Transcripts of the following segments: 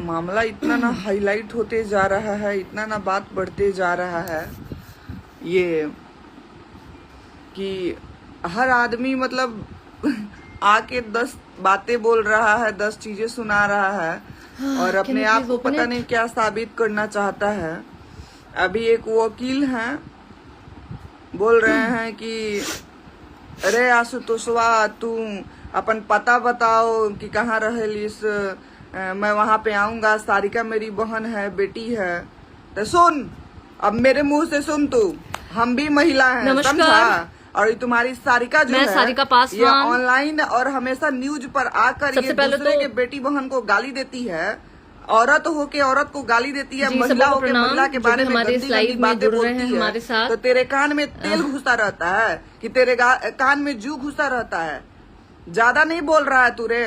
मामला इतना ना हाईलाइट होते जा रहा है, इतना ना बात बढ़ते जा रहा है ये कि हर आदमी मतलब आके 10 बातें बोल रहा है, 10 चीजें सुना रहा है और अपने आप को पता नहीं क्या साबित करना चाहता है। अभी एक वकील हैं, बोल रहे हैं कि अरे आशुतोषवा तू अपन पता बताओ कि कहाँ रहेलिस, मैं वहां पे आऊंगा, सारिका मेरी बहन है, बेटी है। तो सुन, अब मेरे मुंह से सुन, तू हम भी महिला हैं, समझा? और तुम्हारी सारिका जो है सारिका पासवान, ये ऑनलाइन और हमेशा न्यूज पर आकर ये दूसरे के बेटी बहन को गाली देती है, औरत हो के औरत को गाली देती है, महिला हो के महिला के बारे में गंदी गंदी बातें बोलती है। तो तेरे कान में तेल घुसा रहता है कि तेरे कान में जू घुसा रहता है? ज्यादा नहीं बोल रहा है तू रे,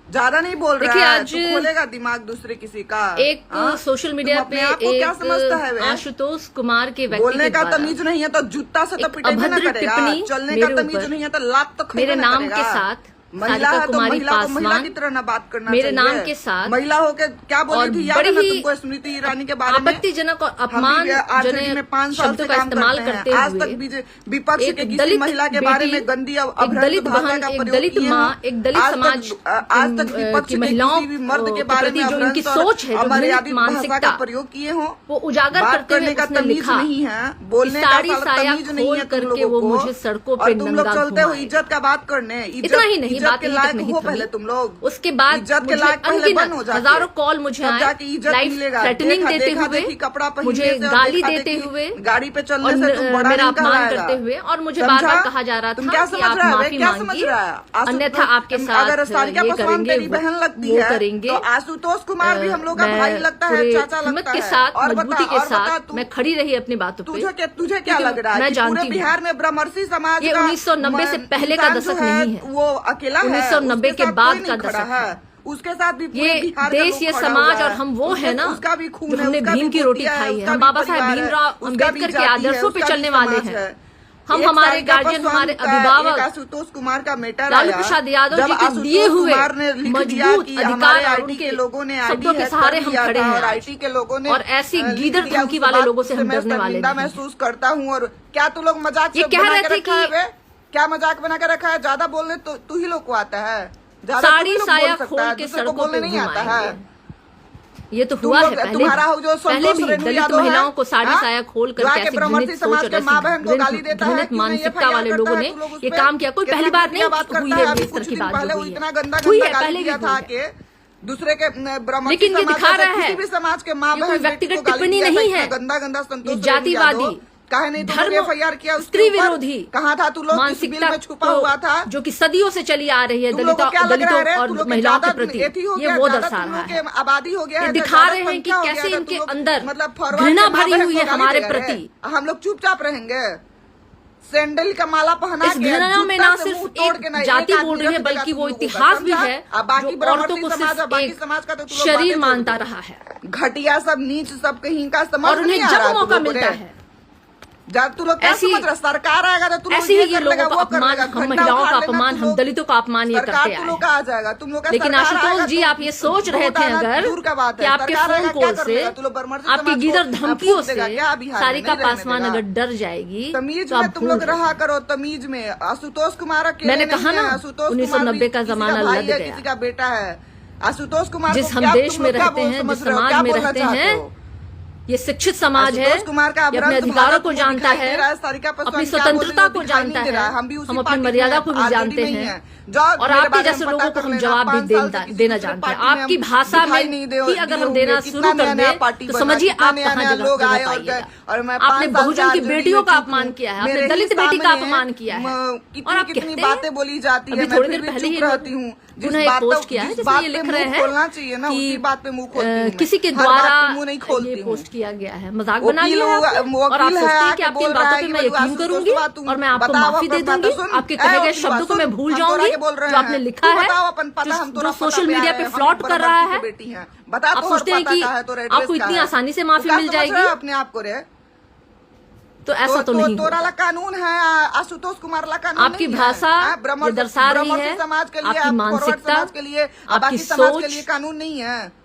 ज्यादा नहीं बोल रहा है, तू खोलेगा दिमाग दूसरे किसी का। एक सोशल मीडिया पे क्या समझता है आशुतोष कुमार के व्यक्ति बोलने का तमीज नहीं है तो जूता से तो पिटेगा ना करेगा, चलने का तमीज नहीं है तो लात तो मेरे नाम के साथ महिला है तो महिला को महिला की तरह ना बात करना मेरे नाम के साथ महिला होके क्या बोली थी याद है तुमको स्मृति ईरानी के बारे में? आपत्तिजनक और अपमानजनक में 5 साल से काम करते हैं, आज तक विपक्ष के किसी महिला के बारे में गंदी दलित बहन, एक दलित माँ, एक दलित समाज आज तक विपक्ष के किसी भी मर्द के बारे में जो इनकी सोच है, मर्यादित भाषा का प्रयोग किए हो, वो उजागर करने का तमीज नहीं है, बोलने का तमीज नहीं है तुम लोगों को। मुझे सड़कों पे तुम लोग चलते हो इज्जत का बात करने, इतना ही नहीं, इज्जत के लायक हो पहले तुम लोग, उसके बाद इज्जत के लायक पहले बन हो जाके, हजारों कॉल मुझे आए, थ्रेटनिंग देते हुए, कपड़ा मुझे गाली देते हुए, गाड़ी पे चलने से तुम बड़ा मेरा अपमान करते हुए, और मुझे बार बार कहा जा रहा था कि आप माफी मांगिए, अन्यथा आपके साथ अगर सारिका पासवान तेरी बहन लगती है तो आशुतोष कुमार भी हम लोग का भाई लगता है, चाचा लगता है। के साथ, मजबूती के साथ मैं खड़ी रही अपनी बातों पे। तुझे क्या लग रहा है? मैं जानती हूँ बिहार में ब्रह्मर्षि समाज ये 1990 से पहले का दशक नहीं है, वो अकेला है, 1990 के बाद का दशक है। उसके साथ भी ये देश, ये समाज, और हम वो है ना उसका भी खून जो हमने भीम की रोटी खाई है, हम बाबा साहेब भीमराव अम्बेडकर के आदर्शों पे चलने वाले हैं। हम हमारे गार्जियन, हमारे अभिभावक आशुतोष कुमार का मैटर लालू प्रसाद यादव जी के दिए हुए मजबूत अधिकार और उनके शब्दों के सहारे हम खड़े हैं, आईटी के लोगों ने, और ऐसी गीदड़ धमकी वाले लोगों से हम डरने वाले नहीं। महसूस करता हूँ। और क्या तू लोग मजाक ये कह रहे थे कि क्या मजाक बना के रखा है? ज्यादा बोलने तो तू ही लोग को आता है, साड़ी साया खोल के सड़कों पे नहीं आता है। ये तो हुआ है पहले भी दलित महिलाओं को साड़ी साया खोल कर कैसे घृणित सोच और घृणित मानसिकता वाले लोगों ने ये काम किया। कोई पहली बार नहीं हुई है इस तरह की बात हुई है, पहले भी था दूसरे के, लेकिन ये दिखा रहा है भी समाज के माँ बहन व्यक्तिगत टिप्पणी नहीं है, गंदा गंदा संतोष जातिवादी, कहे नहीं धर्म एफआईआर किया, स्त्री विरोधी कहाँ था तू लोग? मानसिकता में छुपा हुआ था जो कि सदियों से चली आ रही है दलितों और महिलाओं के प्रति, ये वो दर्शा रहा है। आबादी हो गया है, दिखा रहे हैं कि कैसे इनके अंदर घृणा भरी हुई है हमारे प्रति। हम लोग चुपचाप रहेंगे? सैंडल का माला पहना इस घृणा में ना सिर्फ एक जाति बोल रही है बल्कि वो इतिहास भी है जो औरतों को सिर्फ एक शरीर मानता रहा है। घटिया सब, नीच सब, कहीं का समझ और उन्हें जब मौका मिलता है जब तू लोग ऐसी सरकार आएगा तो तुम ऐसे ही ये लोगों का अपमान, हम महिलाओं का अपमान, हम दलितों का अपमान ये करते आए। आ जाएगा तुम लोग। लेकिन आशुतोष जी, आप ये सोच रहे थे अगर कि आपके फोन कॉल से, आपकी गीदर धमकियों से सारिका पासवान अगर डर जाएगी तमीज में तुम लोग रहा करो, तमीज में। आशुतोष कुमार मैंने कहा ना 1990 का जमाना लग गया, किसी का बेटा है आशुतोष कुमार। जिस हम देश में रहते हैं, जिस समाज में रहते हैं, ये शिक्षित समाज है, ये अपने अधिकारों को जानता है, अपनी स्वतंत्रता को जानता है, हम अपनी मर्यादा को भी जानते हैं, और आपके जैसे लोगों को हम जवाब भी देना जानते हैं। आपकी भाषा में ही अगर हम देना शुरू कर दें तो समझिए आप कहाँ जगह पाइएगा। आपने बहुजन की बेटियों का अपमान किया है, आपने दलित बेटी का अपमान किया है, और आप कितनी बातें बोली जाती है। अभी थोड़ी देर पहले ही रहती हूँ उन्हें एक पोस्ट किया है जिसमें ये लिख रहे हैं कि किसी के द्वारा ये पोस्ट किया गया है, मजाक बना लिया है और आप सोचते हैं कि आपकी इन बातों पे मैं यकीन करूंगी और मैं आपको माफी दे दूंगी, आपके कहे गए शब्दों को मैं भूल जाऊंगी जो आपने लिखा है, जो सोशल मीडिया पे फ्लॉट कर रहा है। आप सोचते हैं कि आपको इतनी आसानी से माफी मिल जाएगी? अपने आप को रे तो ऐसा तो नहीं। तोरा ला कानून है, आशुतोष कुमार ला कानून। आपकी भाषा ये दर्शा रही है, समाज के लिए, आपकी मानसिकता, के लिए, आपकी समाज के सोच लिए कानून नहीं है।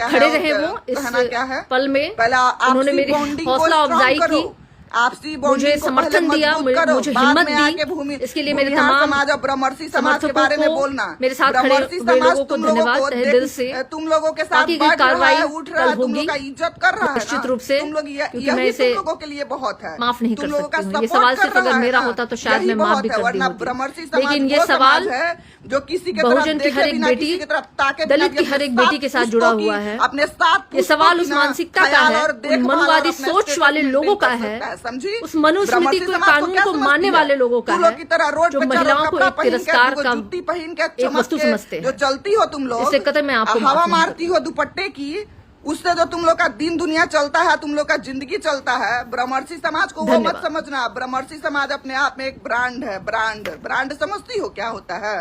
क्या खड़े है, रहे वो कहना क्या है। इस पल में। पहले उन्होंने मेरी हौसला अफजाई की, आपसी मुझे समर्थन दिया, मुझे हिम्मत दी। इसके लिए मेरे तमाम समाज और ब्रह्मर्षि समाज के बारे में बोलना, मेरे साथ खड़े हुए लोगों को धन्यवाद तहे दिल से। तुम लोगों के साथ कार्रवाई उठ रहा है, तुम लोग का इज्जत कर रहा है निश्चित रूप से, तुम लोग क्योंकि मैं इसे तुम लोगों के लिए बहुत है, माफ नहीं कर तुम लोगों का सकती हूँ। ये support सवाल कर सिर्फ अगर रहा है मेरा ना, होता तो शायद यही मैं माफ भी बहुत है। कर वरना दी ब्रह्मर्षि होती। समाज लेकिन ये वो सवाल समाज है जो किसी के बहुजन की हर एक बेटी, दलित की हर एक बेटी के साथ जुड़ा हुआ है। अपने साथ ये सवाल उस मानसिकता का है, उन मनुवादी सोच वाले लोगों का है, समझी, उस मनुस्मृति के कानून को मानने वाले लोगों का है, जो महिलाओं को एक तिरस्कार का एक वस्तु समझते हैं। जो चलती हो तुम लोग, इससे कतई मैं आपको हवा मारती हो दुपट्टे की, उससे जो तुम लोग का दिन दुनिया चलता है, तुम लोग का जिंदगी चलता है। ब्रह्मर्षि समाज को वो मत समझना। ब्रह्मर्षि समाज अपने आप में एक ब्रांड है। ब्रांड समझती हो क्या होता है?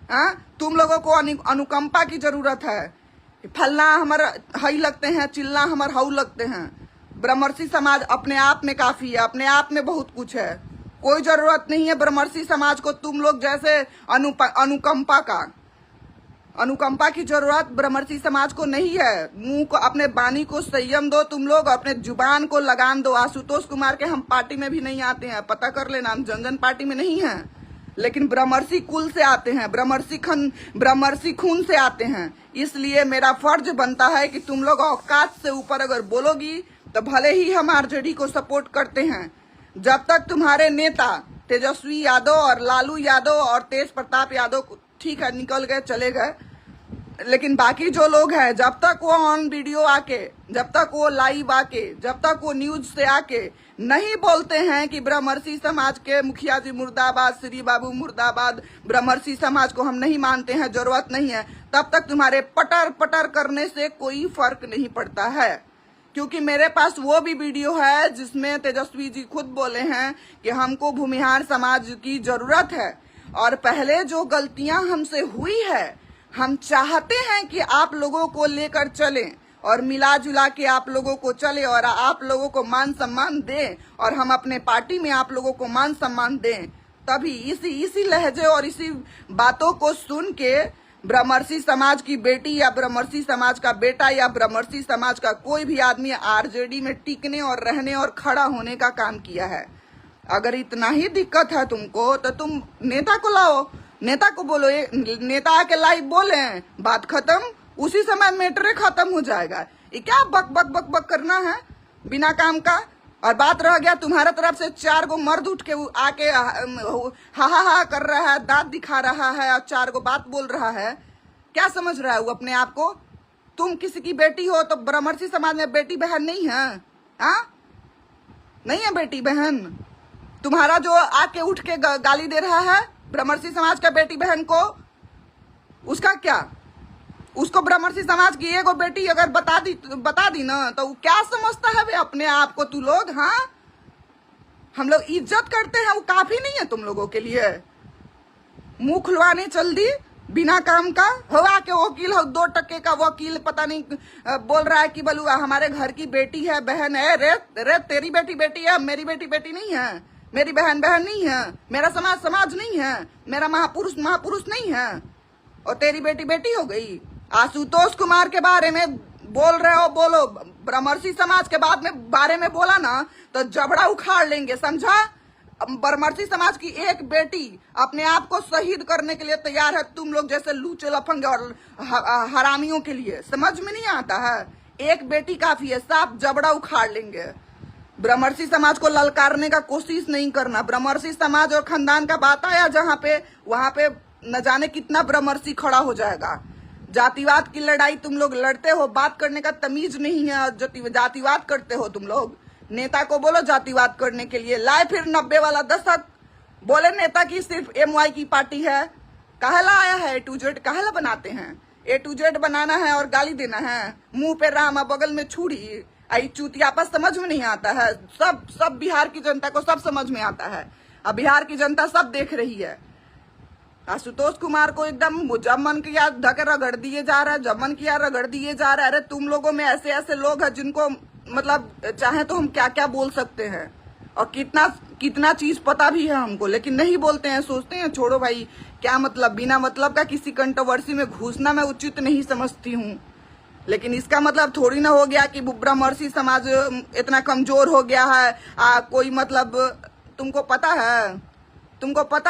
हाँ, तुम लोगों को अनुकंपा की जरूरत है। फलना हमारा हई लगते हैं, चिल्ला हमारे हाउ लगते हैं। ब्रह्मर्षि समाज अपने आप में काफी है, अपने आप में बहुत कुछ है। कोई जरूरत नहीं है ब्रह्मर्षि समाज को तुम लोग जैसे अनुकंपा की जरूरत ब्रह्मर्षि समाज को नहीं है। मुंह को, अपने वाणी को संयम दो तुम लोग, अपने जुबान को लगाम दो। आशुतोष कुमार के हम पार्टी में भी नहीं आते हैं, पता कर लेना। हम जनजन पार्टी में नहीं हैं, लेकिन ब्रह्मर्षि कुल से आते हैं, ब्रह्मर्षि खून से आते हैं। इसलिए मेरा फर्ज बनता है कि तुम लोग औकात से ऊपर अगर बोलोगी तो भले ही हम आरजेडी को सपोर्ट करते हैं। जब तक तुम्हारे नेता तेजस्वी यादव और लालू यादव और तेज प्रताप यादव ठीक है निकल गए, चले गए, लेकिन बाकी जो लोग हैं, जब तक वो ऑन वीडियो आके, जब तक वो लाइव आके, जब तक वो न्यूज से आके नहीं बोलते हैं कि ब्रह्मर्षि समाज के मुखिया जी मुर्दाबाद, श्री बाबू मुर्दाबाद, ब्रह्मर्षि समाज को हम नहीं मानते हैं, जरूरत नहीं है, तब तक तुम्हारे पटर पटर करने से कोई फर्क नहीं पड़ता है। क्योंकि मेरे पास वो भी वीडियो है जिसमें तेजस्वी जी खुद बोले हैं कि हमको भूमिहार समाज की जरूरत है, और पहले जो गलतियां हमसे हुई है हम चाहते हैं कि आप लोगों को लेकर चलें और मिला जुला के आप लोगों को चले और आप लोगों को मान सम्मान दें, और हम अपने पार्टी में आप लोगों को मान सम्मान दें। तभी इसी लहजे और इसी बातों को सुन के ब्रह्मर्षि समाज की बेटी या ब्रह्मर्षि समाज का बेटा या ब्रह्मर्षि समाज का कोई भी आदमी आरजेडी में टिकने और रहने और खड़ा होने का काम किया है। अगर इतना ही दिक्कत है तुमको तो तुम नेता को लाओ, नेता को बोलो, नेता आके लाइव बोले, बात खत्म, उसी समय मैटर खत्म हो जाएगा। ये क्या बक बक बक बक करना है बिना काम का? और बात रह गया तुम्हारा तरफ से 4 गो मर्द उठ के आके हा कर रहा है, दांत दिखा रहा है और 4 गो बात बोल रहा है। क्या समझ रहा है वो अपने आप को? तुम किसी की बेटी हो तो ब्रह्मर्षि समाज में बेटी बहन नहीं है? हाँ, नहीं है बेटी बहन? तुम्हारा जो आके उठ के गाली दे रहा है ब्रह्मर्षि समाज का बेटी बहन को, उसका क्या? उसको ब्रह्मर्षि समाज की एगो बेटी अगर बता दी ना तो क्या समझता है वे अपने आप को तू लोग? हाँ, हम लोग इज्जत करते हैं, वो काफी नहीं है तुम लोगों के लिए? मुंह खुलवाने चल दी बिना काम का। हवा के वकील हो, 2 टके का वकील, पता नहीं बोल रहा है कि बोलू हमारे घर की बेटी है, बहन है। रे तेरी बेटी है, मेरी बेटी नहीं है, मेरी बहन नहीं है, मेरा समाज नहीं है, मेरा महापुरुष नहीं है, और तेरी बेटी हो गई। आशुतोष कुमार के बारे में बोल रहे हो, बोलो। ब्रह्मर्षि समाज के बारे में बोला ना तो जबड़ा उखाड़ लेंगे, समझा? ब्रह्मर्षि समाज की एक बेटी अपने आप को शहीद करने के लिए तैयार है तुम लोग जैसे लूचे लफंगे और हरामियों के लिए। समझ में नहीं आता है? एक बेटी काफी है, साफ जबड़ा उखाड़ लेंगे। ब्रह्मर्षि समाज को ललकारने का कोशिश नहीं करना। ब्रह्मर्षि समाज और खानदान का बात आया जहाँ पे, वहां पे न जाने कितना ब्रह्मर्षि खड़ा हो जाएगा। जातिवाद की लड़ाई तुम लोग लड़ते हो, बात करने का तमीज नहीं है, जातिवाद करते हो तुम लोग। नेता को बोलो जातिवाद करने के लिए, लाए फिर 90 वाला दशक, बोले नेता की सिर्फ MY की पार्टी है। काहला आया है A to Z, काहला बनाते हैं? A to Z बनाना है और गाली देना है, मुंह पे राम बगल में छुरी। आई चूतियापस समझ में नहीं आता है। सब बिहार की जनता को सब समझ में आता है, अब बिहार की जनता सब देख रही है। आशुतोष कुमार को एकदम जब मन किया धके रगड़ दिए जा रहा है, जब मन किया रगड़ दिए जा रहा है। अरे तुम लोगों में ऐसे लोग हैं जिनको मतलब चाहे तो हम क्या क्या बोल सकते हैं, और कितना चीज पता भी है हमको, लेकिन नहीं बोलते हैं, सोचते हैं छोड़ो भाई क्या मतलब, बिना मतलब का किसी कंट्रोवर्सी में घुसना मैं उचित नहीं समझती हूँ। लेकिन इसका मतलब थोड़ी ना हो गया कि ब्रह्मर्षि समाज इतना कमजोर हो गया है। कोई मतलब तुमको पता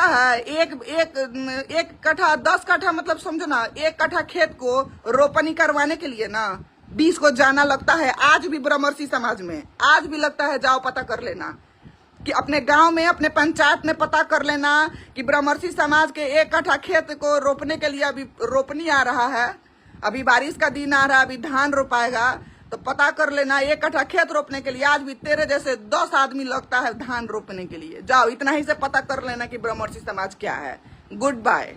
है एक कट्ठा 10 कट्ठा मतलब समझो ना, 1 कट्ठा खेत को रोपनी करवाने के लिए ना 20 को जाना लगता है। आज भी ब्रह्मर्षि समाज में आज भी लगता है, जाओ पता कर लेना कि अपने गांव में, अपने पंचायत में पता कर लेना कि ब्रह्मर्षि समाज के 1 कट्ठा खेत को रोपने के लिए अभी रोपनी आ रहा है, अभी बारिश का दिन आ रहा है, अभी धान रोपाएगा, तो पता कर लेना 1 कट्ठा खेत रोपने के लिए आज भी तेरे जैसे 10 आदमी लगता है धान रोपने के लिए। जाओ इतना ही से पता कर लेना कि ब्रह्मर्षि समाज क्या है। Good bye.